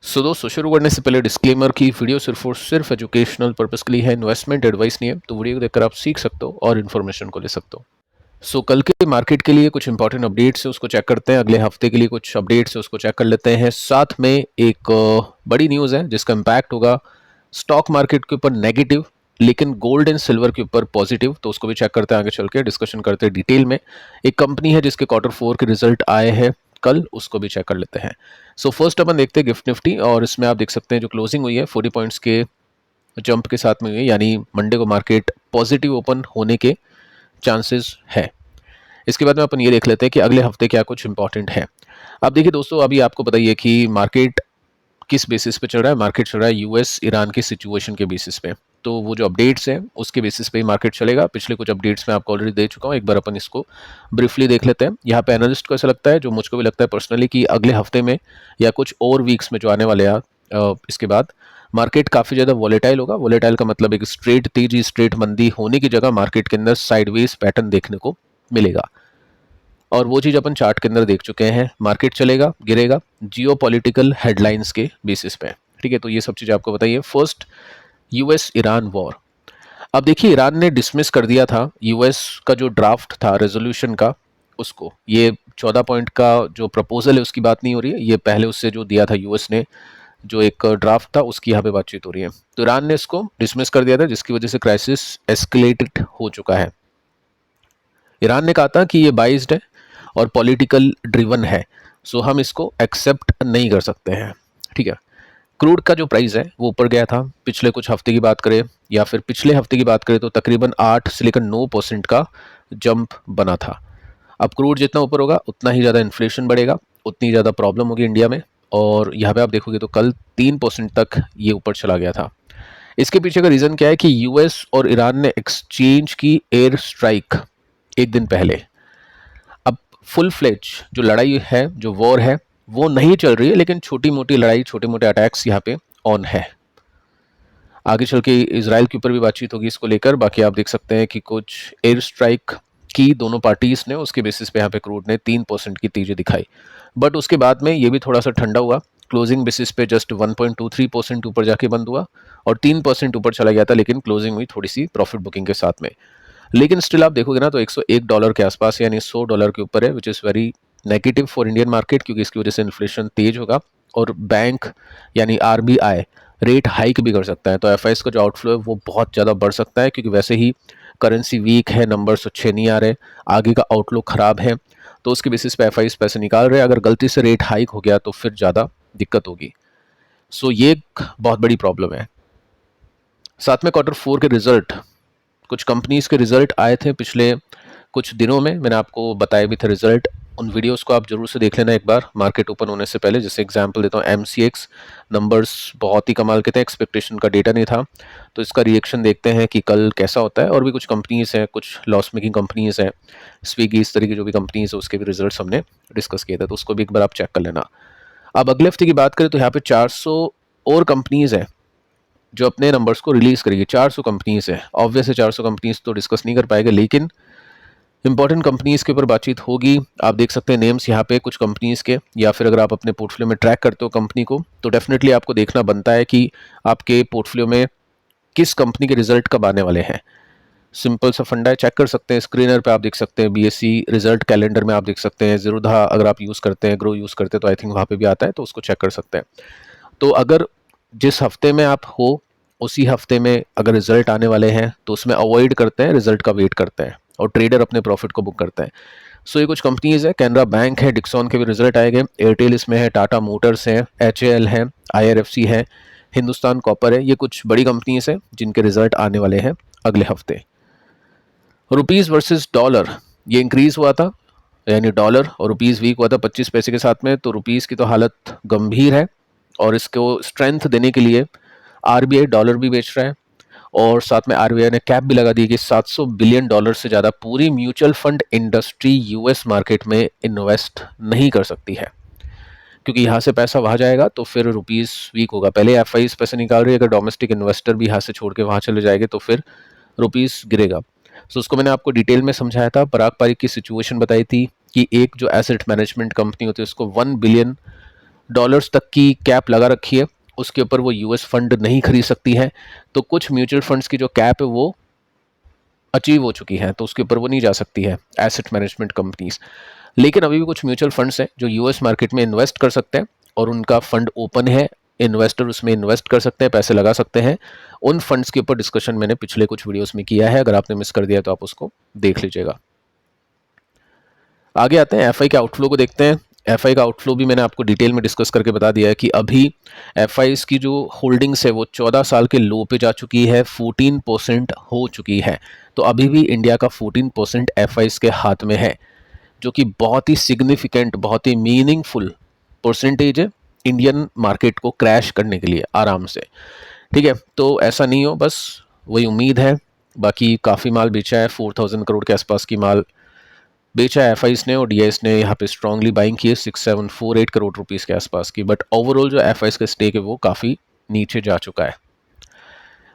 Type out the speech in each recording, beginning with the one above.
दोस्तों शुरू करने से पहले डिस्क्लेमर की वीडियो सिर्फ और सिर्फ एजुकेशनल पर्पस के लिए है, इन्वेस्टमेंट एडवाइस नहीं है। तो वीडियो को देखकर आप सीख सकते हो और इन्फॉर्मेशन को ले सकते हो। कल के मार्केट के लिए कुछ इंपॉर्टेंट अपडेट्स है, उसको चेक करते हैं। अगले हफ्ते के लिए कुछ अपडेट्स है, उसको चेक कर लेते हैं। साथ में एक बड़ी न्यूज़ है जिसका इम्पैक्ट होगा स्टॉक मार्केट के ऊपर नेगेटिव, लेकिन गोल्ड एंड सिल्वर के ऊपर पॉजिटिव। तो उसको भी चेक करते हैं, आगे चल के डिस्कशन करते हैं डिटेल में। एक कंपनी है जिसके Q4 के रिजल्ट आए हैं कल, उसको भी चेक कर लेते हैं। फर्स्ट अपन देखते हैं गिफ्ट निफ्टी, और इसमें आप देख सकते हैं जो क्लोजिंग हुई है 40 पॉइंट्स के जंप के साथ में हुई है, यानी मंडे को मार्केट पॉजिटिव ओपन होने के चांसेस है। इसके बाद में अपन ये देख लेते हैं कि अगले हफ्ते क्या कुछ इंपॉर्टेंट है। अब देखिए दोस्तों, अभी आपको बताइए कि मार्केट किस बेसिस पे चल रहा है। मार्केट चल रहा है यूएस ईरान की सिचुएशन के बेसिस पे। तो वो जो अपडेट्स हैं उसके बेसिस पे ही मार्केट चलेगा। पिछले कुछ अपडेट्स मैं आपको ऑलरेडी दे चुका हूँ, एक बार अपन इसको ब्रीफली देख लेते हैं। यहाँ पे एनालिस्ट को ऐसा लगता है, जो मुझको भी लगता है पर्सनली, कि अगले हफ्ते में या कुछ और वीक्स में जो आने वाले हैं इसके बाद मार्केट काफ़ी ज़्यादा वॉलेटाइल होगा। वॉलेटाइल का मतलब एक स्ट्रेट तेजी, स्ट्रेट मंदी होने की जगह मार्केट के अंदर साइडवेज पैटर्न देखने को मिलेगा। और वो चीज़ अपन चार्ट के अंदर देख चुके हैं। मार्केट चलेगा, गिरेगा जियोपॉलिटिकल हेडलाइंस के बेसिस पे। ठीक है, तो ये सब चीज़ें आपको बताइए। First, US Iran war. अब देखिए, ईरान ने डिसमिस कर दिया था यूएस का जो ड्राफ्ट था रेजोल्यूशन का, उसको। ये 14 पॉइंट का जो प्रपोजल है उसकी बात नहीं हो रही है, ये पहले उससे जो दिया था यूएस ने, जो एक ड्राफ्ट था, उसकी यहाँ पे बातचीत हो रही है। तो ईरान ने इसको डिसमिस कर दिया था, जिसकी वजह से क्राइसिस एस्केलेटेड हो चुका है। ईरान ने कहा था कि ये बाइज्ड है और पॉलिटिकल ड्रिवन है, सो हम इसको एक्सेप्ट नहीं कर सकते हैं। ठीक है, क्रूड का जो प्राइस है वो ऊपर गया था। पिछले कुछ हफ्ते की बात करें या फिर पिछले हफ्ते की बात करें तो तकरीबन 8 से लेकर 9% का जंप बना था। अब क्रूड जितना ऊपर होगा उतना ही ज़्यादा इन्फ्लेशन बढ़ेगा, उतनी ज़्यादा प्रॉब्लम होगी इंडिया में। और यहाँ पे आप देखोगे तो कल 3% तक ये ऊपर चला गया था। इसके पीछे का रीज़न क्या है कि यूएस और ईरान ने एक्सचेंज की एयर स्ट्राइक एक दिन पहले। अब फुल फ्लेज जो लड़ाई है, जो वॉर है, वो नहीं चल रही है, लेकिन छोटी मोटी लड़ाई, छोटे मोटे अटैक्स यहाँ पे ऑन है। आगे चल के इसराइल के ऊपर भी बातचीत होगी इसको लेकर। बाकी आप देख सकते हैं कि कुछ एयर स्ट्राइक की दोनों पार्टीज ने, उसके बेसिस पे यहाँ पे क्रूड ने 3% की तेजी दिखाई। बट उसके बाद में ये भी थोड़ा सा ठंडा हुआ। क्लोजिंग बेसिस पे जस्ट 1.23% ऊपर जाके बंद हुआ और 3% ऊपर चला गया था, लेकिन क्लोजिंग हुई थोड़ी सी प्रॉफिट बुकिंग के साथ में। लेकिन स्टिल आप देखोगे ना तो $101 के आसपास, यानी $100 के ऊपर है, which is very negative for Indian market, क्योंकि इसकी वजह से इन्फ्लेशन तेज होगा और बैंक यानी आरबीआई रेट हाइक भी कर सकता है। तो एफआईएस का जो आउटफ्लो है वो बहुत ज़्यादा बढ़ सकता है, क्योंकि वैसे ही करेंसी वीक है, नंबर्स अच्छे नहीं आ रहे, आगे का आउटलुक ख़राब है। तो उसके बेसिस पे एफआईएस पैसे निकाल रहे हैं। अगर गलती से रेट हाइक हो गया तो फिर ज़्यादा दिक्कत होगी। ये एक बहुत बड़ी प्रॉब्लम है। साथ में Q4 के रिजल्ट, कुछ कंपनीज के रिजल्ट आए थे पिछले कुछ दिनों में, मैंने आपको बताए भी थे रिजल्ट। उन वीडियोस को आप जरूर से देख लेना एक बार मार्केट ओपन होने से पहले। जैसे एग्जांपल देता हूँ, एमसीएक्स नंबर्स बहुत ही कमाल के थे, एक्सपेक्टेशन का डेटा नहीं था। तो इसका रिएक्शन देखते हैं कि कल कैसा होता है। और भी कुछ कंपनीज हैं, कुछ लॉस मेकिंग कंपनीज हैं, स्विगी, इस तरह की जो भी कंपनीज है उसके भी रिजल्ट हमने डिस्कस किए थे, तो उसको भी एक बार आप चेक कर लेना। अब अगले हफ्ते की बात करें तो यहाँ पे 400 और कंपनीज हैं जो अपने नंबर्स को रिलीज करेगी। 400 कंपनीज है, ऑब्वियस है 400 कंपनीज तो डिस्कस नहीं कर पाएंगे, लेकिन इंपॉर्टेंट कंपनीज के ऊपर बातचीत होगी। आप देख सकते हैं नेम्स यहाँ पे कुछ कंपनीज के, या फिर अगर आप अपने पोर्टफोलियो में ट्रैक करते हो कंपनी को, तो डेफिनेटली आपको देखना बनता है कि आपके पोर्टफोलियो में किस कंपनी के रिजल्ट कब आने वाले हैं। सिंपल सा फंडा है, चेक कर सकते हैं। स्क्रीनर पे आप देख सकते हैं, बीएससी रिजल्ट कैलेंडर में आप देख सकते हैं। ज़ीरोधा अगर आप यूज़ करते हैं, ग्रो यूज़ करते हैं, तो आई थिंक वहाँ पे भी आता है, तो उसको चेक कर सकते हैं। तो अगर जिस हफ्ते में आप हो उसी हफ्ते में अगर रिजल्ट आने वाले हैं तो उसमें अवॉइड करते हैं, रिजल्ट का वेट करते हैं और ट्रेडर अपने प्रॉफिट को बुक करते हैं। ये कुछ कंपनीज है, कैनरा बैंक है, डिक्सॉन के भी रिजल्ट आएंगे, एयरटेल इसमें है, टाटा मोटर्स हैं, एचएएल है, आईआरएफसी है, हिंदुस्तान कॉपर है। ये कुछ बड़ी कंपनीज हैं जिनके रिजल्ट आने वाले हैं अगले हफ्ते। रुपीज़ वर्सेस डॉलर, ये इंक्रीज हुआ था, यानी डॉलर और रुपीज़ वीक हुआ था 25 पैसे के साथ में। तो रुपीज़ की तो हालत गंभीर है और इसको स्ट्रेंथ देने के लिए आरबीआई डॉलर भी बेच रहा है, और साथ में आरबीआई ने कैप भी लगा दी कि $700 बिलियन से ज़्यादा पूरी mutual fund industry US market में इन्वेस्ट नहीं कर सकती है, क्योंकि यहाँ से पैसा वहाँ जाएगा तो फिर रुपीज़ वीक होगा। पहले एफआईज पैसे निकाल रही है, अगर डोमेस्टिक इन्वेस्टर भी यहाँ से छोड़ के वहाँ चले जाएंगे तो फिर रुपीज़ गिरेगा। उसको मैंने आपको डिटेल में समझाया था, पराग पारिक की सिचुएशन बताई थी कि एक जो एसेट मैनेजमेंट कंपनी होती है उसको $1 बिलियन डॉलर्स तक की कैप लगा रखी है, उसके ऊपर वो यूएस फंड नहीं खरीद सकती है। तो कुछ म्यूचुअल फंड्स की जो कैप है वो अचीव हो चुकी है, तो उसके ऊपर वो नहीं जा सकती है एसेट मैनेजमेंट कंपनीज। लेकिन अभी भी कुछ म्यूचुअल फंड्स हैं जो यूएस मार्केट में इन्वेस्ट कर सकते हैं और उनका फंड ओपन है, इन्वेस्टर उसमें इन्वेस्ट कर सकते हैं, पैसे लगा सकते हैं। उन फंड्स के ऊपर डिस्कशन मैंने पिछले कुछ वीडियोस में किया है, अगर आपने मिस कर दिया तो आप उसको देख लीजिएगा। आगे आते हैं एफआई के आउटफ्लो को देखते हैं। एफआई का आउटफ्लो भी मैंने आपको डिटेल में डिस्कस करके बता दिया है कि अभी एफआईज की जो होल्डिंग्स है वो 14 साल के लो पे जा चुकी है, 14% हो चुकी है। तो अभी भी इंडिया का 14% एफआईज के हाथ में है, जो कि बहुत ही सिग्निफिकेंट, बहुत ही मीनिंगफुल परसेंटेज है इंडियन मार्केट को क्रैश करने के लिए आराम से। ठीक है, तो ऐसा नहीं हो, बस वही उम्मीद है। बाकी काफ़ी माल बेचा है, 4000 करोड़ के आसपास की माल बेचा है एफआईस ने, और डीआईएस ने यहाँ पे स्ट्रांगली बाइंग की है 6748 करोड़ रुपीस के आसपास की। बट ओवरऑल जो एफआईस का स्टेक है वो काफ़ी नीचे जा चुका है।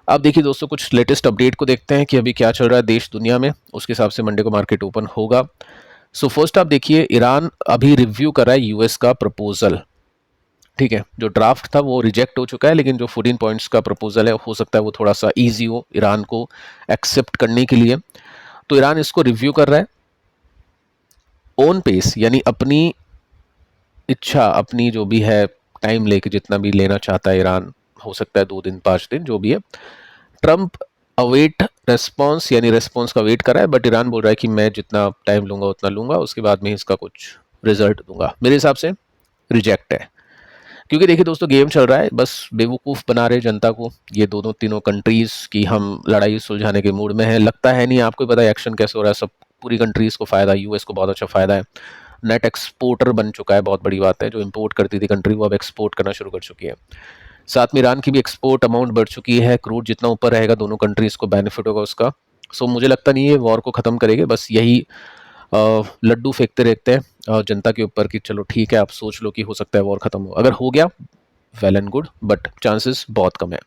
अब देखिए दोस्तों, कुछ लेटेस्ट अपडेट को देखते हैं कि अभी क्या चल रहा है देश दुनिया में, उसके हिसाब से मंडे को मार्केट ओपन होगा। सो फर्स्ट आप देखिए, ईरान अभी रिव्यू कर रहा है यूएस का प्रपोजल। ठीक है, जो ड्राफ्ट था वो रिजेक्ट हो चुका है, लेकिन जो 14 पॉइंट्स का प्रपोजल है हो सकता है वो थोड़ा सा ईजी हो ईरान को एक्सेप्ट करने के लिए। तो ईरान इसको रिव्यू कर रहा है ऑन पेस, यानी अपनी इच्छा, अपनी जो भी है टाइम लेके जितना भी लेना चाहता है ईरान, हो सकता है 2 दिन 5 दिन जो भी है। ट्रंप अवेट रेस्पॉन्स, यानी रेस्पॉन्स का वेट कर रहा है, बट ईरान बोल रहा है कि मैं जितना टाइम लूंगा उतना लूंगा, उसके बाद में इसका कुछ रिजल्ट दूंगा। मेरे हिसाब से रिजेक्ट है, क्योंकि देखिए दोस्तों गेम चल रहा है, बस बेवकूफ़ बना रहे जनता को। ये दोनों तीनों कंट्रीज़ की हम लड़ाई सुलझाने के मूड में है, लगता है नहीं। आपको पता है एक्शन कैसे हो रहा है, सब पूरी कंट्रीज़ को फ़ायदा, यूएस को बहुत अच्छा फ़ायदा है। नेट एक्सपोर्टर बन चुका है, बहुत बड़ी बात है। जो इंपोर्ट करती थी कंट्री वो अब एक्सपोर्ट करना शुरू कर चुकी है। साथ में ईरान की भी एक्सपोर्ट अमाउंट बढ़ चुकी है। क्रूड जितना ऊपर रहेगा दोनों कंट्रीज़ को बेनिफिट होगा उसका। सो मुझे लगता नहीं है वॉर को ख़त्म करेंगे, बस यही लड्डू फेंकते रहते हैं जनता के ऊपर कि चलो ठीक है आप सोच लो कि हो सकता है वॉर ख़त्म हो। अगर हो गया well and good, but chances बहुत कम है।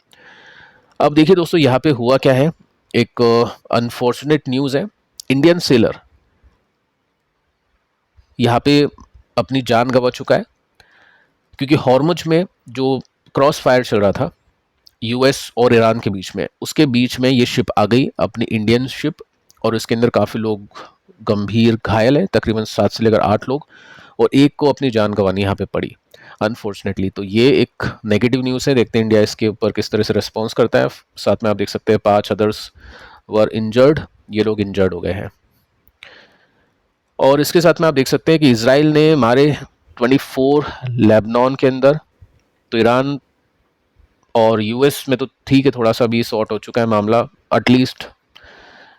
अब देखिए दोस्तों, यहाँ पे हुआ क्या है, एक अनफॉर्चुनेट न्यूज़ है। इंडियन सेलर यहाँ पे अपनी जान गंवा चुका है, क्योंकि हॉर्मुज में जो क्रॉस फायर चल रहा था यूएस और ईरान के बीच में, उसके बीच में ये शिप आ गई, अपनी इंडियन शिप, और इसके अंदर काफ़ी लोग गंभीर घायल है, तकरीबन 7 से लेकर 8 लोग, और एक को अपनी जान गंवानी यहाँ पे पड़ी अनफॉर्चुनेटली। तो ये एक नेगेटिव न्यूज़ है, देखते हैं इंडिया इसके ऊपर किस तरह से रिस्पॉन्स करता है। साथ में आप देख सकते हैं 5 अदर्स वर इंजर्ड, ये लोग इंजर्ड हो गए हैं। और इसके साथ में आप देख सकते हैं कि इसराइल ने मारे 24 लेबनान के अंदर। तो ईरान और यूएस में तो ठीक है, थोड़ा सा भी सॉर्ट हो चुका है मामला, एटलीस्ट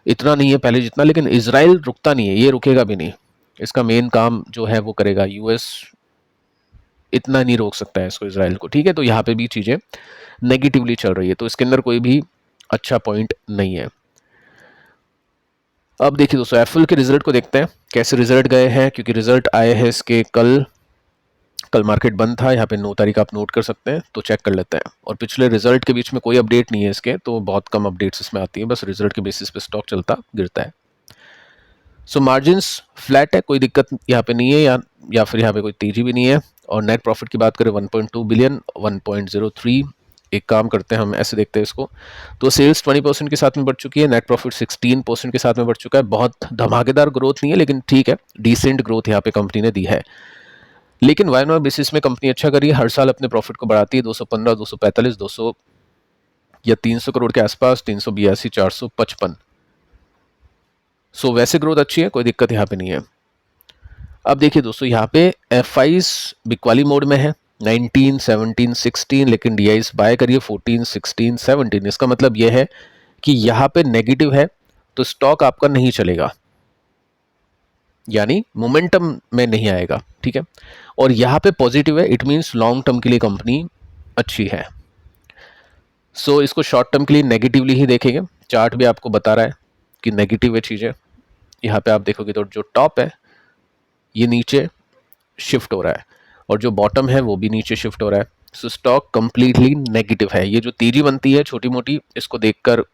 इतना नहीं है पहले जितना, लेकिन इसराइल रुकता नहीं है, ये रुकेगा भी नहीं। इसका मेन काम जो है वो करेगा, यूएस इतना नहीं रोक सकता है इसको, इसराइल को। ठीक है, तो यहाँ पे भी चीज़ें नेगेटिवली चल रही है, तो इसके अंदर कोई भी अच्छा पॉइंट नहीं है। अब देखिए दोस्तों, एप्पल के रिजल्ट को देखते हैं कैसे रिजल्ट गए हैं, क्योंकि रिजल्ट आए हैं इसके कल मार्केट बंद था, यहाँ पे 9 तारीख आप नोट कर सकते हैं, तो चेक कर लेते हैं। और पिछले रिजल्ट के बीच में कोई अपडेट नहीं है इसके, तो बहुत कम अपडेट्स इसमें आती हैं, बस रिजल्ट के बेसिस पे स्टॉक चलता गिरता है। सो मार्जिन्स फ्लैट है, कोई दिक्कत यहाँ पे नहीं है, या फिर यहाँ पे कोई तेजी भी नहीं है। और नेट प्रॉफिट की बात करें 1.2 बिलियन, 1.03। एक काम करते हैं, हम ऐसे देखते हैं इसको, तो सेल्स 20% के साथ में बढ़ चुकी है, नेट प्रॉफिट 16% के साथ में बढ़ चुका है। बहुत धमाकेदार ग्रोथ नहीं है, लेकिन ठीक है, डिसेंट ग्रोथ यहाँ पे कंपनी ने दी है। लेकिन वाई बेसिस में कंपनी अच्छा करी है, हर साल अपने प्रॉफिट को बढ़ाती है, 215, 245, 200 या 300 करोड़ के आसपास, 382, 455। सो वैसे ग्रोथ अच्छी है, कोई दिक्कत यहाँ पे नहीं है। अब देखिए दोस्तों, यहाँ पे एफआईस बिकवाली मोड में है, 19, 17, 16, लेकिन डीआईस बाय करिए 14, 16, 17। इसका मतलब यह है कि यहाँ पे नेगेटिव है, तो स्टॉक आपका नहीं चलेगा, यानी मोमेंटम में नहीं आएगा। ठीक है, और यहाँ पे पॉजिटिव है, इट मीन्स लॉन्ग टर्म के लिए कंपनी अच्छी है। सो इसको शॉर्ट टर्म के लिए नेगेटिवली ही देखेंगे। चार्ट भी आपको बता रहा है कि नेगेटिव है चीज़ें। यहाँ पे आप देखोगे तो जो टॉप है ये नीचे शिफ्ट हो रहा है, और जो बॉटम है वो भी नीचे शिफ्ट हो रहा है। सो स्टॉक कंप्लीटली नेगेटिव है। ये जो तेजी बनती है छोटी मोटी, इसको देखकर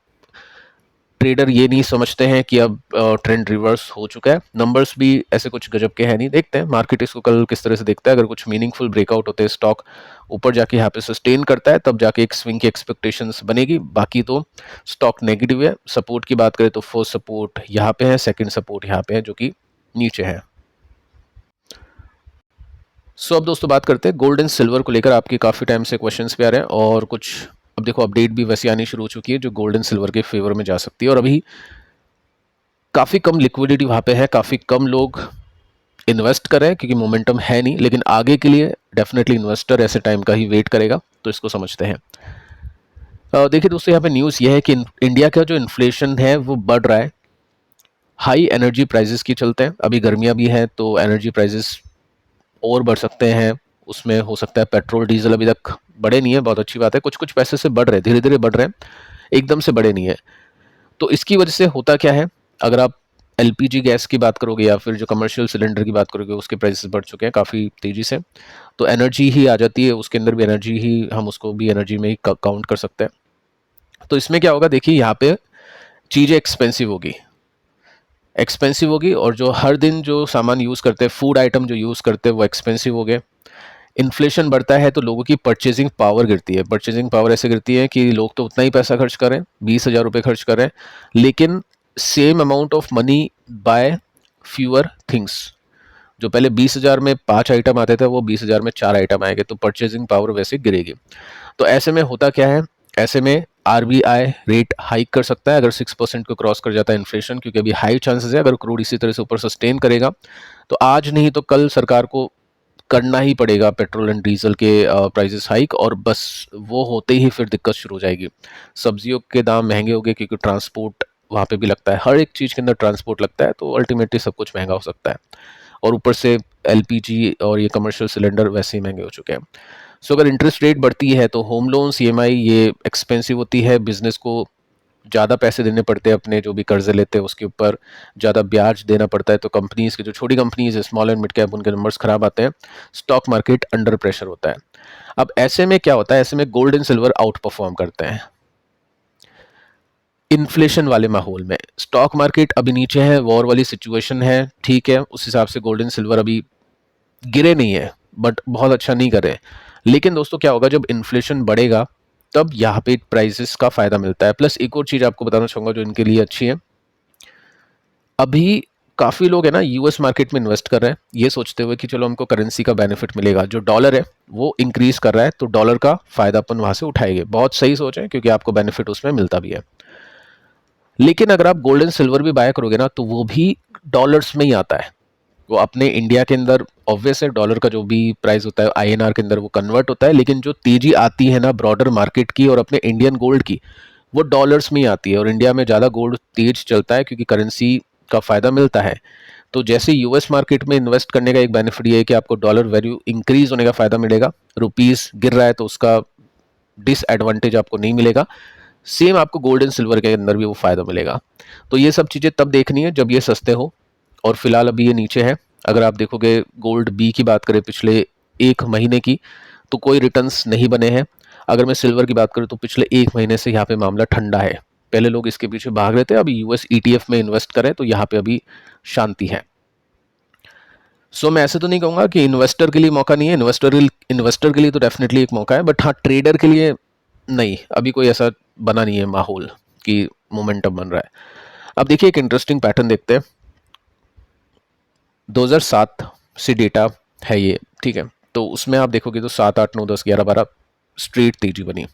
ट्रेडर ये नहीं समझते हैं कि अब ट्रेंड रिवर्स हो चुका है। नंबर्स भी ऐसे कुछ गजब के हैं नहीं, देखते हैं मार्केट इसको कल किस तरह से देखता है। अगर कुछ मीनिंगफुल ब्रेकआउट होते हैं, स्टॉक ऊपर जाके यहाँ पे सस्टेन करता है, तब जाके एक स्विंग की एक्सपेक्टेशंस बनेगी। बाकी तो स्टॉक नेगेटिव है। सपोर्ट की बात करें तो फर्स्ट सपोर्ट यहाँ पे है, सेकेंड सपोर्ट यहाँ पे है जो कि नीचे है। सो अब दोस्तों बात करते हैं गोल्ड एंड सिल्वर को लेकर। आपके काफ़ी टाइम से क्वेश्चंस भी आ रहे हैं और कुछ अब देखो अपडेट भी वैसे आनी शुरू हो चुकी है जो गोल्ड एंड सिल्वर के फेवर में जा सकती है। और अभी काफ़ी कम लिक्विडिटी वहाँ पे है, काफ़ी कम लोग इन्वेस्ट कर रहे हैं क्योंकि मोमेंटम है नहीं, लेकिन आगे के लिए डेफिनेटली इन्वेस्टर ऐसे टाइम का ही वेट करेगा। तो इसको समझते हैं। देखिए दोस्तों, यहाँ पे न्यूज़ ये है कि इंडिया का जो इन्फ्लेशन है वो बढ़ रहा है हाई एनर्जी प्राइजेस की चलते हैं। अभी गर्मियाँ भी हैं तो एनर्जी प्राइजेस और बढ़ सकते हैं। उसमें हो सकता है पेट्रोल डीजल अभी तक बढ़े नहीं है, बहुत अच्छी बात है, कुछ कुछ पैसे से बढ़ रहे हैं, धीरे धीरे बढ़ रहे हैं, एकदम से बढ़े नहीं है। तो इसकी वजह से होता क्या है, अगर आप एलपीजी गैस की बात करोगे या फिर जो कमर्शियल सिलेंडर की बात करोगे, उसके प्राइसेस बढ़ चुके हैं काफ़ी तेज़ी से। तो एनर्जी ही आ जाती है, उसके अंदर भी एनर्जी ही, हम उसको भी एनर्जी में ही काउंट कर सकते हैं। तो इसमें क्या होगा, देखिए यहाँ पे चीज़ें एक्सपेंसिव होगी और जो हर दिन जो सामान यूज़ करते हैं, फूड आइटम जो यूज़ करते हैं, वो एक्सपेंसिव हो गए। इन्फ्लेशन बढ़ता है तो लोगों की परचेजिंग पावर गिरती है। परचेजिंग पावर ऐसे गिरती है कि लोग तो उतना ही पैसा खर्च करें, 20,000 रुपये खर्च करें, लेकिन same amount of money by fewer things. जो पहले 20,000 में 5 आइटम आते थे, वो 20,000 में 4 आइटम आएंगे, तो परचेजिंग पावर वैसे गिरेगी। तो ऐसे में होता क्या है, ऐसे में आरबीआई रेट हाइक कर सकता है अगर 6% को क्रॉस कर जाता है इन्फ्लेशन, क्योंकि अभी हाई चांसेस है अगर क्रूड इसी तरह से ऊपर सस्टेन करेगा तो आज नहीं तो कल सरकार को करना ही पड़ेगा पेट्रोल एंड डीजल के प्राइसेस हाइक। और बस वो होते ही फिर दिक्कत शुरू हो जाएगी। सब्जियों के दाम महंगे हो गए क्योंकि ट्रांसपोर्ट वहाँ पे भी लगता है, हर एक चीज़ के अंदर ट्रांसपोर्ट लगता है, तो अल्टीमेटली सब कुछ महंगा हो सकता है। और ऊपर से एलपीजी और ये कमर्शियल सिलेंडर वैसे ही महंगे हो चुके हैं। सो अगर इंटरेस्ट रेट बढ़ती है तो होम लोन ईएमआई ये एक्सपेंसिव होती है, बिजनेस को ज़्यादा पैसे देने पड़ते हैं, अपने जो भी कर्जे लेते हैं उसके ऊपर ज़्यादा ब्याज देना पड़ता है। तो कंपनीज़ की जो छोटी कंपनीज है, स्मॉल एंड मिड कैप, उनके नंबर्स खराब आते हैं, स्टॉक मार्केट अंडर प्रेशर होता है। अब ऐसे में क्या होता है, ऐसे में gold and silver out perform करते हैं इन्फ्लेशन वाले माहौल में। स्टॉक मार्केट अभी नीचे है, वॉर वाली सिचुएशन है, ठीक है, उस हिसाब से गोल्ड एंड सिल्वर अभी गिरे नहीं है बट बहुत अच्छा नहीं करे। लेकिन दोस्तों क्या होगा, जब इन्फ्लेशन बढ़ेगा तब यहाँ पे प्राइसेस का फायदा मिलता है। प्लस एक और चीज़ आपको बताना चाहूँगा जो इनके लिए अच्छी है, अभी काफ़ी लोग है ना यूएस मार्केट में इन्वेस्ट कर रहे हैं, ये सोचते हुए कि चलो हमको करेंसी का बेनिफिट मिलेगा, जो डॉलर है वो इंक्रीज कर रहा है तो डॉलर का फायदा अपन वहाँ से उठाएंगे। बहुत सही सोच है क्योंकि आपको बेनिफिट उसमें मिलता भी है। लेकिन अगर आप गोल्ड एंड सिल्वर भी बाय करोगे ना तो वो भी डॉलर्स में ही आता है। वो अपने इंडिया के अंदर ऑब्वियस है, डॉलर का जो भी प्राइस होता है आईएनआर के अंदर वो कन्वर्ट होता है, लेकिन जो तेजी आती है ना ब्रॉडर मार्केट की और अपने इंडियन गोल्ड की, वो डॉलर्स में ही आती है। और इंडिया में ज़्यादा गोल्ड तेज चलता है क्योंकि करेंसी का फ़ायदा मिलता है। तो जैसे यूएस मार्केट में इन्वेस्ट करने का एक बेनिफिट ये है कि आपको डॉलर वैल्यू इंक्रीज होने का फ़ायदा मिलेगा, रुपीज़ गिर रहा है तो उसका डिसएडवांटेज आपको नहीं मिलेगा। सेम आपको गोल्ड एंड सिल्वर के अंदर भी वो फ़ायदा मिलेगा। तो ये सब चीज़ें तब देखनी है जब ये सस्ते हो, और फिलहाल अभी ये नीचे है। अगर आप देखोगे गोल्ड बी की बात करें पिछले एक महीने की, तो कोई रिटर्न्स नहीं बने हैं। अगर मैं सिल्वर की बात करूं तो पिछले एक महीने से यहाँ पे मामला ठंडा है। पहले लोग इसके पीछे भाग रहे थे, अभी यूएस ईटीएफ में इन्वेस्ट करें तो यहाँ पे अभी शांति है। सो मैं ऐसे तो नहीं कहूँगा कि इन्वेस्टर के लिए मौका नहीं है, इन्वेस्टर के लिए तो डेफिनेटली एक मौका है, बट हाँ ट्रेडर के लिए नहीं, अभी कोई ऐसा बना नहीं है माहौल कि मोमेंटम बन रहा है। अब देखिए एक इंटरेस्टिंग पैटर्न देखते हैं। 2007 से डेटा है ये, ठीक है, तो उसमें आप देखोगे तो 7, 8, 9, 10, 11, 12 स्ट्रेट तेजी बनी।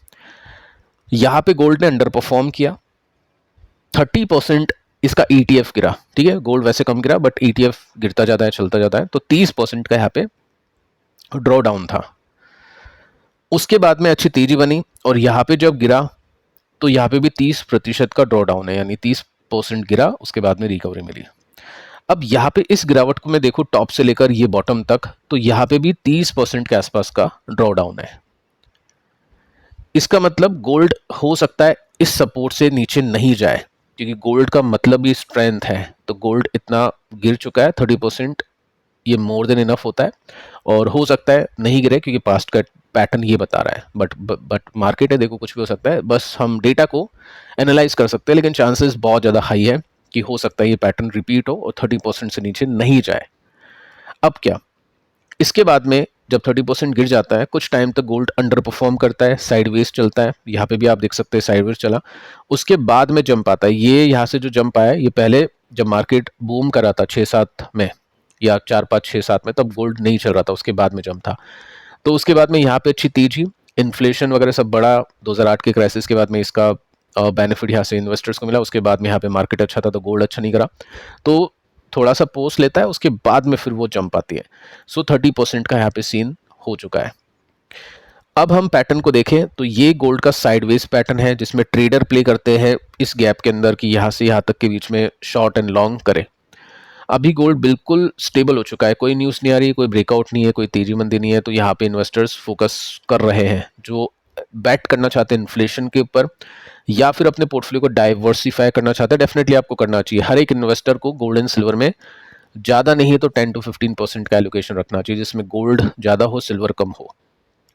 यहाँ पे गोल्ड ने अंडर परफॉर्म किया, 30% इसका ईटीएफ गिरा, ठीक है, गोल्ड वैसे कम गिरा बट ईटीएफ गिरता जाता है, चलता जाता है, तो 30% का यहाँ पे ड्रॉ डाउन था। उसके बाद में अच्छी तेजी बनी और यहाँ पे जब गिरा तो यहाँ पे भी 30% का ड्रॉ डाउन है, यानी 30% गिरा, उसके बाद में रिकवरी मिली। अब यहाँ पे इस गिरावट को मैं देखूं टॉप से लेकर ये बॉटम तक, तो यहाँ पे भी 30% के आसपास का ड्रॉ डाउन है। इसका मतलब गोल्ड हो सकता है इस सपोर्ट से नीचे नहीं जाए, क्योंकि गोल्ड का मतलब ही स्ट्रेंथ है। तो गोल्ड इतना गिर चुका है 30%, ये मोर देन इनफ होता है, और हो सकता है नहीं गिरे क्योंकि पास्ट का पैटर्न ये बता रहा है, बट मार्केट है, देखो कुछ भी हो सकता है, बस हम डेटा को एनालाइज कर सकते हैं, लेकिन चांसेस बहुत ज़्यादा हाई है कि हो सकता है ये पैटर्न रिपीट हो और 30% से नीचे नहीं जाए। अब क्या, इसके बाद में जब 30% गिर जाता है, कुछ टाइम तक गोल्ड अंडर परफॉर्म करता है, साइडवेज चलता है, यहाँ पे भी आप देख सकते हैं साइडवेज चला, उसके बाद में जंप आता है। ये यहाँ से जो जंप आया, ये पहले जब मार्केट बूम करा था 6-7 में या 4-5-6-7 में, तब गोल्ड नहीं चल रहा था, उसके बाद में जंप था। तो उसके बाद में यहाँ पे अच्छी तेजी, इन्फ्लेशन वगैरह सब बड़ा, 2008 के क्राइसिस के बाद में इसका बेनिफिट यहाँ से इन्वेस्टर्स को मिला। उसके बाद में यहाँ पे मार्केट अच्छा था तो गोल्ड अच्छा नहीं करा, तो थोड़ा सा पोस्ट लेता है, उसके बाद में फिर वो जंप आती है। सो 30% का यहाँ पे सीन हो चुका है। अब हम पैटर्न को देखें तो ये गोल्ड का साइडवेज पैटर्न है, जिसमें ट्रेडर प्ले करते हैं इस गैप के अंदर कि यहाँ से यहाँ तक के बीच में शॉर्ट एंड लॉन्ग करे। अभी गोल्ड बिल्कुल स्टेबल हो चुका है, कोई न्यूज़ नहीं आ रही, कोई ब्रेकआउट नहीं है, कोई तेजी मंदी नहीं है, तो यहाँ पे इन्वेस्टर्स फोकस कर रहे हैं जो बैट करना चाहते हैं इन्फ्लेशन के ऊपर या फिर अपने पोर्टफोलियो को डाइवर्सिफाई करना चाहते हैं। डेफिनेटली आपको करना चाहिए, हर एक इन्वेस्टर को गोल्ड एंड सिल्वर में ज़्यादा नहीं है तो 10-15% का एलोकेशन रखना चाहिए, जिसमें गोल्ड ज़्यादा हो सिल्वर कम हो।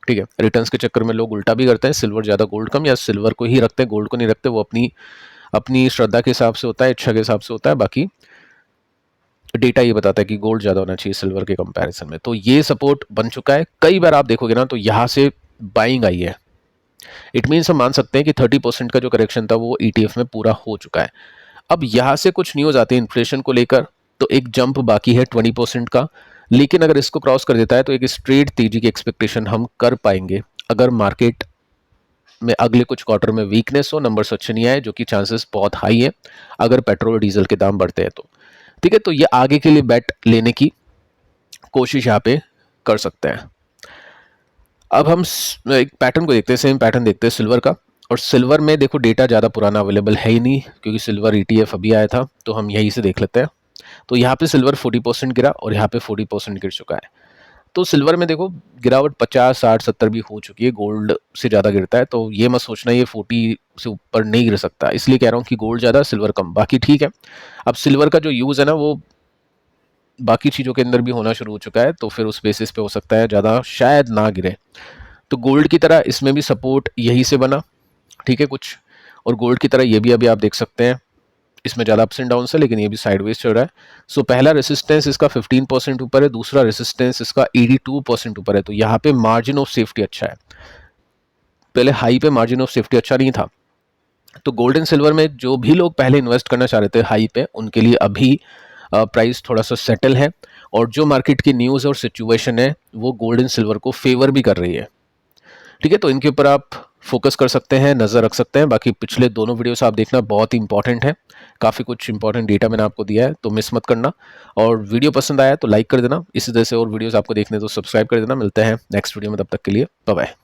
ठीक है, रिटर्न्स के चक्कर में लोग उल्टा भी करते हैं, सिल्वर ज़्यादा गोल्ड कम, या सिल्वर को ही रखते हैं गोल्ड को नहीं रखते। वो अपनी अपनी श्रद्धा के हिसाब से होता है, इच्छा के हिसाब से होता है। बाकी डेटा ये बताता है कि गोल्ड ज़्यादा होना चाहिए सिल्वर के कंपैरिजन में। तो ये सपोर्ट बन चुका है, कई बार आप देखोगे ना तो यहाँ से बाइंग आई है। इट मीन्स हम मान सकते हैं कि 30% का जो करेक्शन था वो ETF में पूरा हो चुका है। अब यहाँ से कुछ न्यूज़ आती है इन्फ्लेशन को लेकर, तो एक जंप बाकी है 20% का, लेकिन अगर इसको क्रॉस कर देता है तो एक स्ट्रेट तेजी की एक्सपेक्टेशन हम कर पाएंगे अगर मार्केट में अगले कुछ क्वार्टर में वीकनेस हो, नंबर्स अच्छे नहीं आए, जो कि चांसेस बहुत हाई है अगर पेट्रोल डीजल के दाम बढ़ते हैं तो। ठीक है, तो ये आगे के लिए बेट लेने की कोशिश यहाँ पे कर सकते हैं। अब हम एक पैटर्न को देखते हैं, सेम पैटर्न देखते हैं सिल्वर का। और सिल्वर में देखो डेटा ज़्यादा पुराना अवेलेबल है ही नहीं, क्योंकि सिल्वर ETF अभी आया था, तो हम यहीं से देख लेते हैं। तो यहाँ पे सिल्वर 40% गिरा और यहाँ पे 40% गिर चुका है। तो सिल्वर में देखो गिरावट 50, 60, 70 भी हो चुकी है, गोल्ड से ज़्यादा गिरता है, तो ये मत सोचना ये 40 से ऊपर नहीं गिर सकता। इसलिए कह रहा हूँ कि गोल्ड ज़्यादा सिल्वर कम। बाकी ठीक है, अब सिल्वर का जो यूज़ है ना वो बाकी चीज़ों के अंदर भी होना शुरू हो चुका है, तो फिर उस बेसिस पे हो सकता है ज़्यादा शायद ना गिरे। तो गोल्ड की तरह इसमें भी सपोर्ट यही से बना, ठीक है कुछ, और गोल्ड की तरह ये भी अभी आप देख सकते हैं इसमें ज़्यादा अप्स एंड डाउन्स है, लेकिन ये भी साइडवेज चल रहा है। सो पहला रेसिस्टेंस इसका 15% ऊपर है, दूसरा रेसिस्टेंस इसका 82% ऊपर है, तो यहाँ पे मार्जिन ऑफ सेफ्टी अच्छा है। पहले हाई पे मार्जिन ऑफ सेफ्टी अच्छा नहीं था, तो गोल्ड एंड सिल्वर में जो भी लोग पहले इन्वेस्ट करना चाह रहे थे हाई पे, उनके लिए अभी प्राइस थोड़ा सा सेटल है, और जो मार्केट की न्यूज़ और सिचुएशन है वो गोल्ड एंड सिल्वर को फेवर भी कर रही है। ठीक है, तो इनके ऊपर आप फोकस कर सकते हैं, नज़र रख सकते हैं। बाकी पिछले दोनों वीडियोस आप देखना, बहुत ही इंपॉर्टेंट है, काफ़ी कुछ इंपॉर्टेंट डेटा मैंने आपको दिया है, तो मिस मत करना। और वीडियो पसंद आया तो लाइक कर देना, इसी तरह से और वीडियोस आपको देखने तो सब्सक्राइब कर देना। मिलते हैं नेक्स्ट वीडियो में, तब तक के लिए बाय बाय।